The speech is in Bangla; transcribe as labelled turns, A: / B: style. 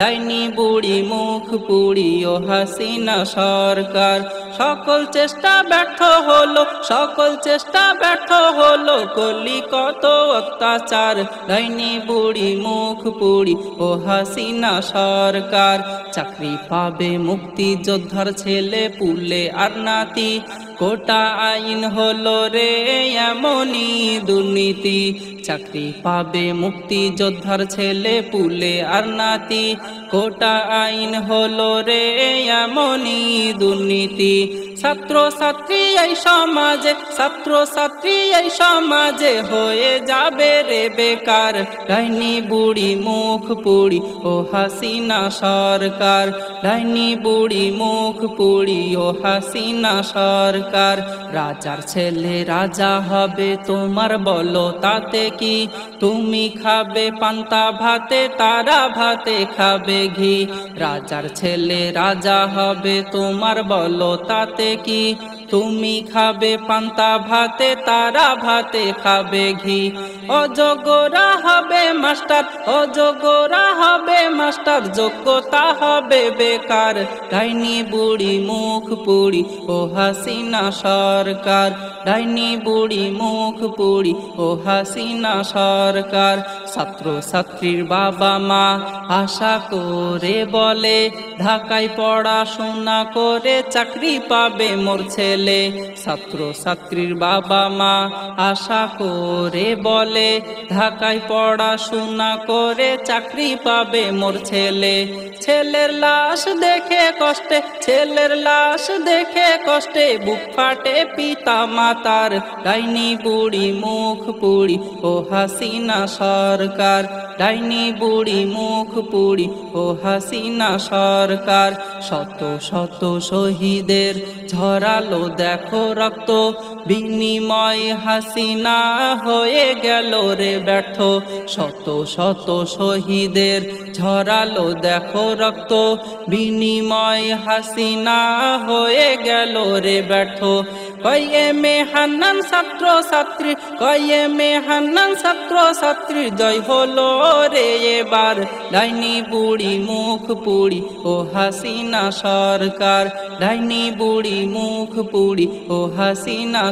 A: ডাইনি বুড়ি মুখ পুড়ি ও হাসিনা সরকার। সকল চেষ্টা ব্যর্থ হলো, সকল চেষ্টা ব্যর্থ হলো, করলি কত অত্যাচার। ডাইনি বুড়ি মুখ পুড়ি ও হাসিনা সরকার। চাকরি পাবে মুক্তিযোদ্ধার ছেলে পুলে আর নাতি, কোটা আইন হলো রে এমনই দুর্নীতি। চাকরি পাবে মুক্তিযোদ্ধার ছেলে পুলে আর নাতি, কোটা আইন হলো রে এমনই দুর্নীতি। ছাত্র ছাত্রী এই সমাজে, ছাত্র ছাত্রী এই সমাজে হয়ে যাবে রে বেকার। ডাইনি বুড়ি মুখ পুড়ি ও হাসিনা সরকার। ডাইনি বুড়ি মুখ পুড়ি ও হাসিনা সরকার। রাজার ছেলে রাজা হবে তোমার বলো তাতে কি? তুমি খাবে পান্তা ভাতে, তারা ভাতে খাবে ঘি। রাজার ছেলে রাজা হবে তোমার বলো তাতে কি? তুমি খাবে পান্তা ভাতে, তারা ভাতে খাবে ঘি। অযোগ্যরা হবে মাস্টার, অযোগ্যরা হবে মাস্টার, যোগ্যতা হবে বেকার। ডাইনি বুড়ি মুখ পুড়ি ও হাসিনা সরকার। ডাইনি বুড়ি মুখ পুড়ি ও হাসিনা সরকার। ছাত্র ছাত্রীর বাবা মা আশা করে বলে, ঢাকায় পড়াশোনা করে চাকরি পাবে মোর ছেলে। ছাত্র ছাত্রীর বাবা মা আশা করে বলে, ঢাকায় পড়াশোনা করে চাকরি পাবে মোর ছেলে। ছেলের লাশ দেখে কষ্টে, ছেলের লাশ দেখে কষ্টে বুক ফাটে পিতা মাতার। ডাইনি বুড়ি মুখ পুড়ি ও হাসিনা সরকার। ডাইনি বুড়ি মুখ পুড়ি ও হাসিনা সরকার। শত শত শহীদের ঝরালো দেখো রক্ত, বিনিময় হাসিনা হয়ে গেল রে ব্যর্থ। শত শত শহীদের ঝরালো দেখো রক্ত, বিনিময় হাসিনা হয়ে গেল রে ব্যর্থ। কয়ে মে হান্নান ছাত্র ছাত্রী, কয়ে মে হান্নান ছাত্র ছাত্রী, জয় হলো রে এবার। ডাইনি বুড়ি মুখ পুড়ি ও হাসিনা সরকার। ডাইনি বুড়ি মুখ পুড়ি ও হাসিনা